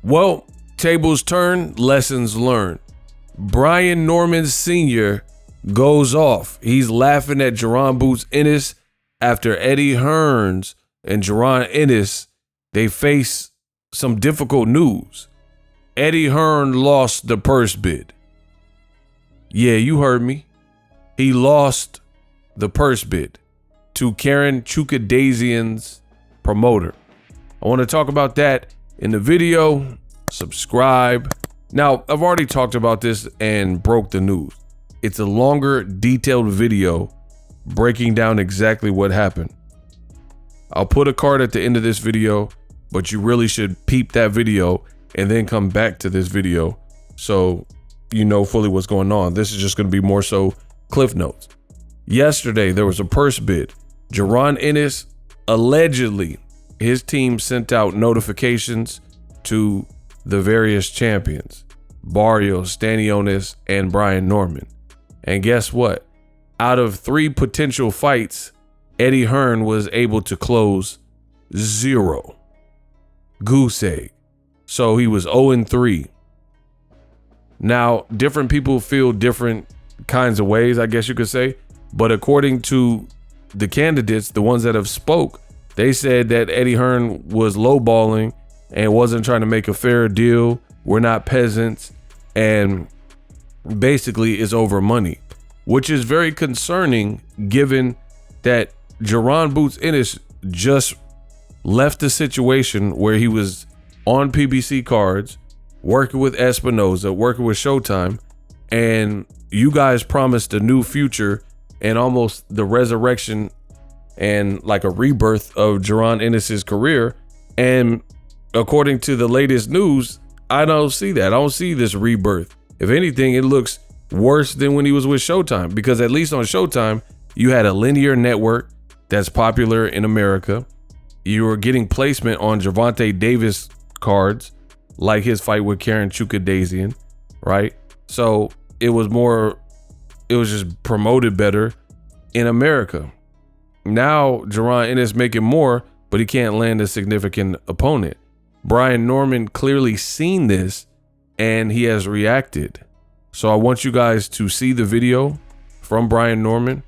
Well, tables turn, lessons learned. Brian Norman Sr. goes off. He's laughing at Jaron Boots Ennis after Eddie Hearns and Jaron Ennis, they face some difficult news. Eddie Hearn lost the purse bid. Yeah, you heard me. He lost the purse bid to Karen Chukhadzhian's promoter. I want to talk about that in the video. Subscribe. Now, I've already talked about this and broke the news. It's a longer, detailed video breaking down exactly what happened. I'll put a card at the end of this video, but you really should peep that video and then come back to this video so you know fully what's going on. This is just going to be more so cliff notes. Yesterday, there was a purse bid. Jaron Ennis, allegedly, his team sent out notifications to the various champions, Barrios, Stanionis, and Brian Norman. And guess what? Out of 3 potential fights, Eddie Hearn was able to close 0. Goose egg. So he was 0-3. Now, different people feel different kinds of ways, I guess you could say. But according to the candidates, the ones that have spoke, they said that Eddie Hearn was lowballing and wasn't trying to make a fair deal. We're not peasants. And basically is over money, which is very concerning given that Jaron Boots Ennis just left the situation where he was on PBC cards, working with Espinoza, working with Showtime, and you guys promised a new future and almost the resurrection and like a rebirth of Jaron Ennis's career. And according to the latest news, I don't see that. I don't see this rebirth. If anything, it looks worse than when he was with Showtime, because at least on Showtime, you had a linear network that's popular in America. You were getting placement on Gervonta Davis cards, like his fight with Karen Chukhadzhian, right? So it was just promoted better in America. Now Jaron Ennis making more, but he can't land a significant opponent. Brian Norman clearly seen this and he has reacted. So I want you guys to see the video from Brian Norman,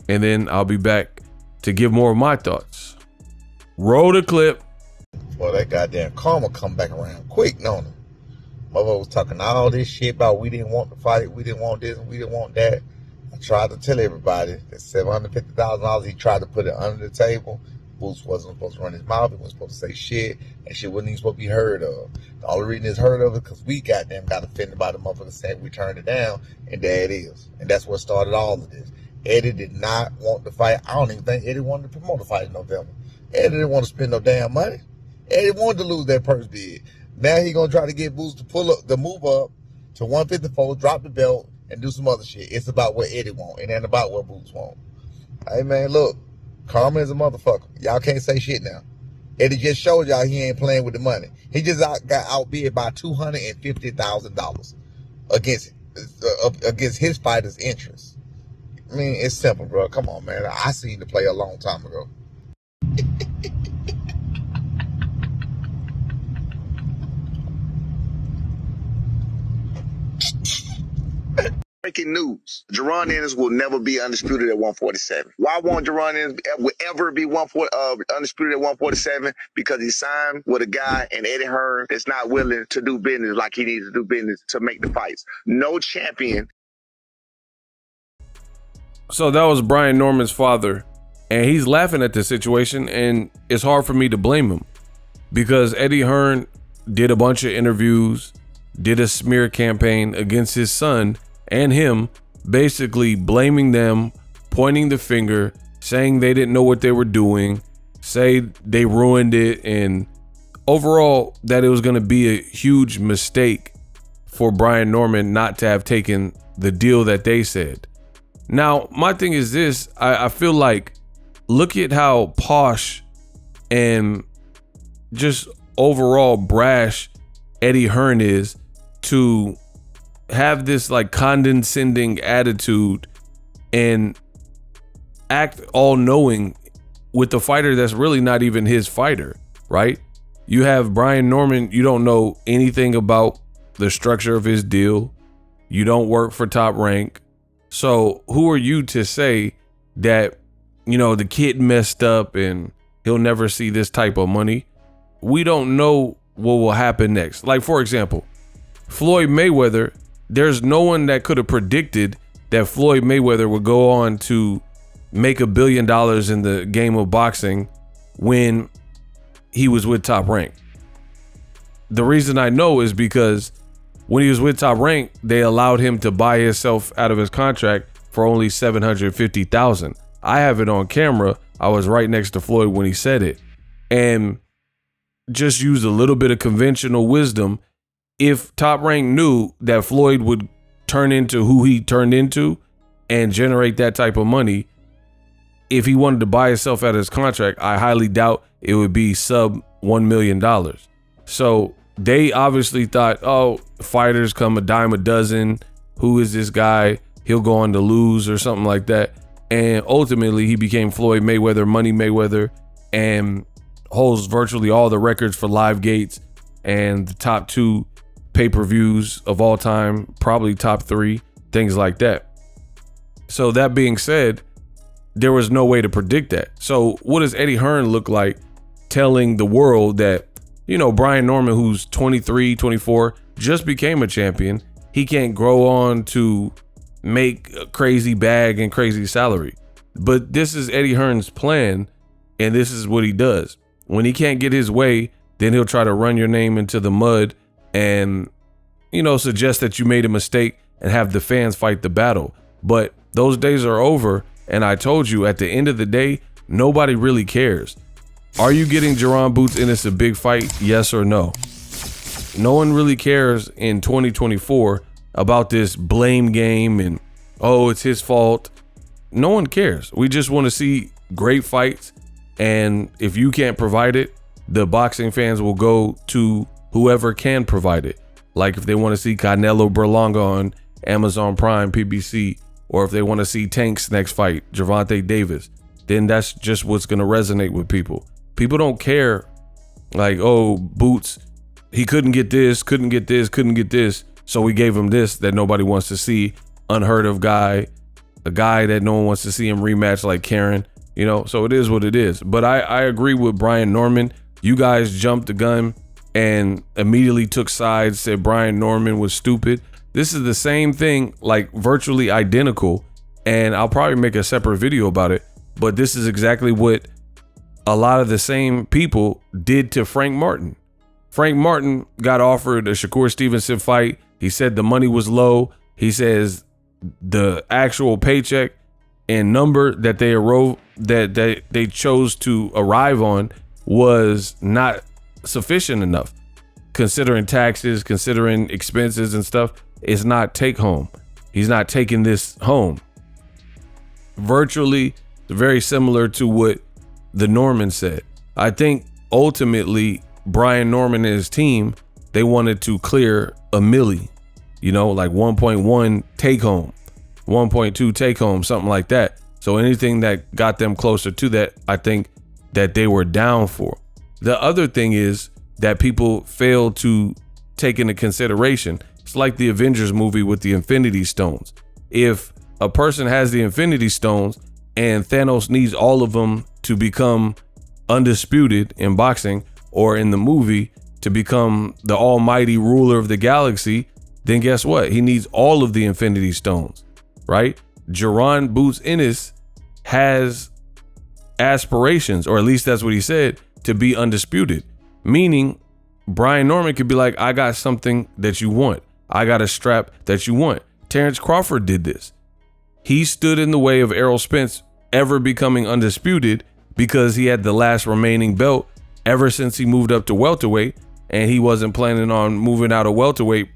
and then I'll be back to give more of my thoughts. Roll the clip. Well, that goddamn karma come back around quick, don't it? Mother was talking all this shit about we didn't want to fight, we didn't want this, and we didn't want that. I tried to tell everybody that $750,000 he tried to put it under the table. Boots wasn't supposed to run his mouth. He wasn't supposed to say shit, and shit wasn't even supposed to be heard of. The only reason it's heard of is because we goddamn got offended by the motherfucker saying we turned it down, and there it is. And that's what started all of this. Eddie did not want to fight. I don't even think Eddie wanted to promote a fight in November. Eddie didn't want to spend no damn money. Eddie wanted to lose that purse bid. Now he gonna try to get Boots to pull up, the move up to 154, drop the belt, and do some other shit. It's about what Eddie want. It ain't about what Boots want. Hey man, look. Karma is a motherfucker. Y'all can't say shit now. Eddie just showed y'all he ain't playing with the money. He just got outbid by $250,000 against his fighter's interests. I mean, it's simple, bro. Come on, man. I seen the play a long time ago. Breaking news. Jaron Ennis will never be undisputed at 147. Why won't Jaron Ennis ever be undisputed at 147? Because he signed with a guy in Eddie Hearn that's not willing to do business like he needs to do business to make the fights. No champion. So that was Brian Norman's father, and he's laughing at the situation, and it's hard for me to blame him because Eddie Hearn did a bunch of interviews, did a smear campaign against his son and him, basically blaming them, pointing the finger, saying they didn't know what they were doing, say they ruined it, and overall that it was going to be a huge mistake for Brian Norman not to have taken the deal that they said. Now, my thing is this, I feel like, look at how posh and just overall brash Eddie Hearn is to have this like condescending attitude and act all knowing with the fighter that's really not even his fighter, right? You have Brian Norman. You don't know anything about the structure of his deal. You don't work for Top Rank. So who are you to say that, the kid messed up and he'll never see this type of money? We don't know what will happen next. Like, for example, Floyd Mayweather, there's no one that could have predicted that Floyd Mayweather would go on to make $1 billion in the game of boxing when he was with Top Rank. The reason I know is because when he was with Top Rank, they allowed him to buy himself out of his contract for only $750,000. I have it on camera. I was right next to Floyd when he said it, and just used a little bit of conventional wisdom. If Top Rank knew that Floyd would turn into who he turned into and generate that type of money, if he wanted to buy himself out of his contract, I highly doubt it would be sub $1 million. So they obviously thought, oh, fighters come a dime a dozen. Who is this guy? He'll go on to lose or something like that. And ultimately, he became Floyd Mayweather, Money Mayweather, and holds virtually all the records for live gates and the top 2 pay-per-views of all time, probably top 3, things like that. So that being said, there was no way to predict that. So what does Eddie Hearn look like telling the world that, Brian Norman, who's 23, 24, just became a champion. He can't grow on to make a crazy bag and crazy salary. But this is Eddie Hearn's plan, and this is what he does. When he can't get his way, then he'll try to run your name into the mud and, suggest that you made a mistake and have the fans fight the battle. But those days are over. And I told you, at the end of the day, nobody really cares. Are you getting Jaron Boots Ennis a big fight? Yes or no? No one really cares in 2024 about this blame game and, oh, it's his fault. No one cares. We just want to see great fights. And if you can't provide it, the boxing fans will go to whoever can provide it. Like if they want to see Canelo Berlanga on Amazon Prime, PBC, or if they want to see Tank's next fight, Gervonta Davis, then that's just what's going to resonate with people. People don't care like, oh, Boots, he couldn't get this, so we gave him this that nobody wants to see. Unheard of guy, a guy that no one wants to see him rematch like Karen, so it is what it is. But I agree with Brian Norman. You guys jumped the gun and immediately took sides, said Brian Norman was stupid. This is the same thing, like virtually identical, and I'll probably make a separate video about it, but this is exactly what a lot of the same people did to Frank Martin. Frank Martin got offered a Shakur Stevenson fight. He said the money was low. He says the actual paycheck and number that they chose to arrive on was not sufficient enough. Considering taxes, considering expenses and stuff, it's not take home. He's not taking this home. Virtually very similar to what the Norman said. I think ultimately Brian Norman and his team, they wanted to clear a milli, like 1.1 take home, 1.2 take home, something like that. So anything that got them closer to that, I think that they were down for. The other thing is that people fail to take into consideration. It's like the Avengers movie with the Infinity Stones. If a person has the Infinity Stones and Thanos needs all of them to become undisputed in boxing, or in the movie to become the almighty ruler of the galaxy, then guess what? He needs all of the Infinity Stones, right? Jaron Boots Ennis has aspirations, or at least that's what he said, to be undisputed. Meaning Brian Norman could be like, I got something that you want. I got a strap that you want. Terrence Crawford did this. He stood in the way of Errol Spence ever becoming undisputed because he had the last remaining belt ever since he moved up to welterweight, and he wasn't planning on moving out of welterweight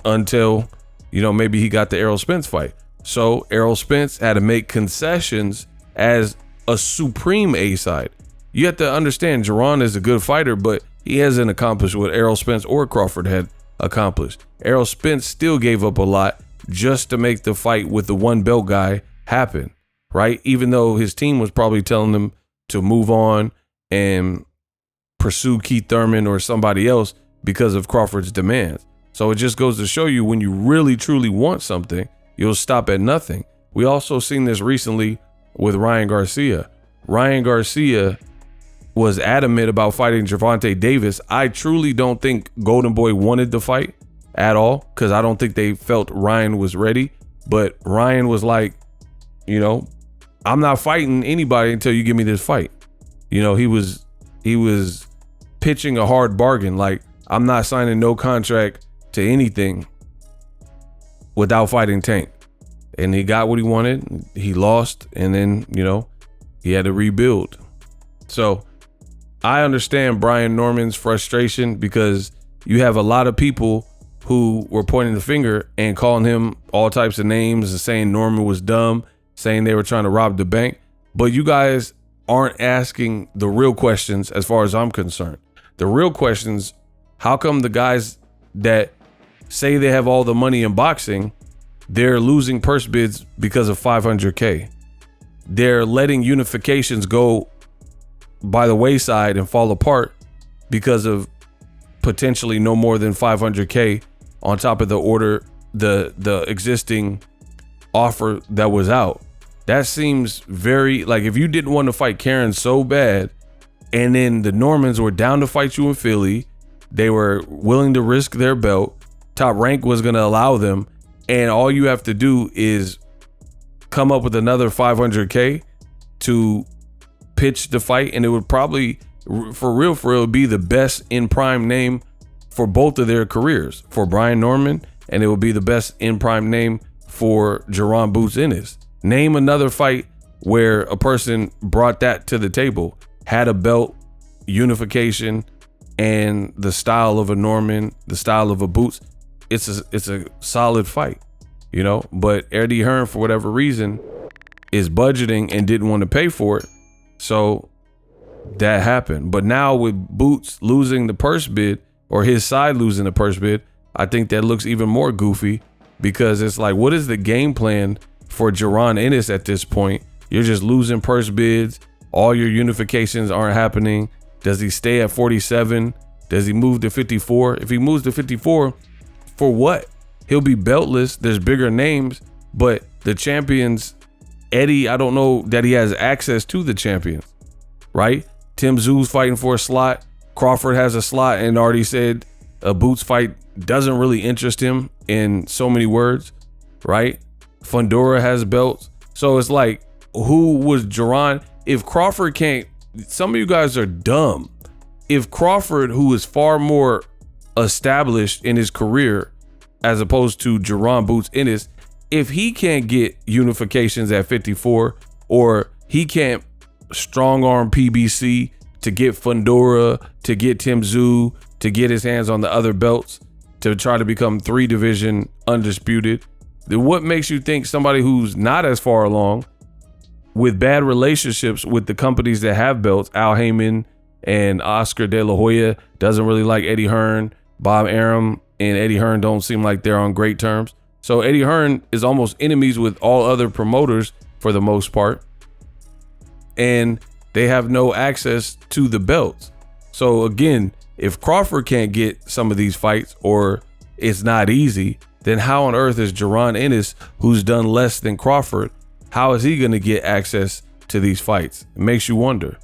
until, maybe he got the Errol Spence fight. So Errol Spence had to make concessions as a supreme A-side. You have to understand, Jaron is a good fighter, but he hasn't accomplished what Errol Spence or Crawford had accomplished. Errol Spence still gave up a lot just to make the fight with the one belt guy happen, right? Even though his team was probably telling him to move on and pursue Keith Thurman or somebody else because of Crawford's demands. So it just goes to show you, when you really truly want something, you'll stop at nothing. We also seen this recently with Ryan Garcia. Ryan Garcia was adamant about fighting Gervonta Davis. I truly don't think Golden Boy wanted the fight at all, because I don't think they felt Ryan was ready. But Ryan was like, you know, I'm not fighting anybody until you give me this fight. You know, he was pitching a hard bargain. Like, I'm not signing no contract to anything without fighting Tank. And he got what he wanted. He lost, and then, you know, he had to rebuild. So I understand Brian Norman's frustration, because you have a lot of people who were pointing the finger and calling him all types of names and saying Norman was dumb, saying they were trying to rob the bank. But you guys aren't asking the real questions as far as I'm concerned. The real questions, how come the guys that say they have all the money in boxing, they're losing purse bids because of $500K? They're letting unifications go by the wayside and fall apart because of potentially no more than $500K on top of the order, the existing offer that was out. That seems very, like, if you didn't want to fight Karen so bad, and then the Normans were down to fight you in Philly, they were willing to risk their belt, Top Rank was going to allow them, and all you have to do is come up with another $500K to pitch the fight, and it would probably, for real, be the best in prime name for both of their careers, for Brian Norman, and it would be the best in prime name for Jaron Boots Ennis. Name another fight where a person brought that to the table, had a belt, unification, and the style of a Norman, the style of a Boots. It's a solid fight, you know. But Eddie Hearn, for whatever reason, is budgeting and didn't want to pay for it, so that happened. But now with Boots losing the purse bid, or his side losing the purse bid, I think that looks even more goofy, because it's like, what is the game plan for Jaron Ennis at this point? You're just losing purse bids. All your unifications aren't happening. Does he stay at 47? Does he move to 54? If he moves to 54, for what? He'll be beltless. There's bigger names, but the champions, Eddie, I don't know that he has access to the champions, right? Tim Tszú's fighting for a slot. Crawford has a slot and already said a Boots fight doesn't really interest him in so many words, right? Fundora has belts. So it's like, who was Jaron? If Crawford can't, some of you guys are dumb. If Crawford, who is far more established in his career as opposed to Jaron Boots Ennis, if he can't get unifications at 54, or he can't strong arm PBC to get Fundora, to get Tim Tszú, to get his hands on the other belts, to try to become 3 division undisputed, then what makes you think somebody who's not as far along, with bad relationships with the companies that have belts, Al Heyman and Oscar De La Hoya, doesn't really like Eddie Hearn, Bob Arum and Eddie Hearn don't seem like they're on great terms. So Eddie Hearn is almost enemies with all other promoters for the most part, and they have no access to the belts. So again, if Crawford can't get some of these fights, or it's not easy, then how on earth is Jaron Ennis, who's done less than Crawford, how is he going to get access to these fights? It makes you wonder.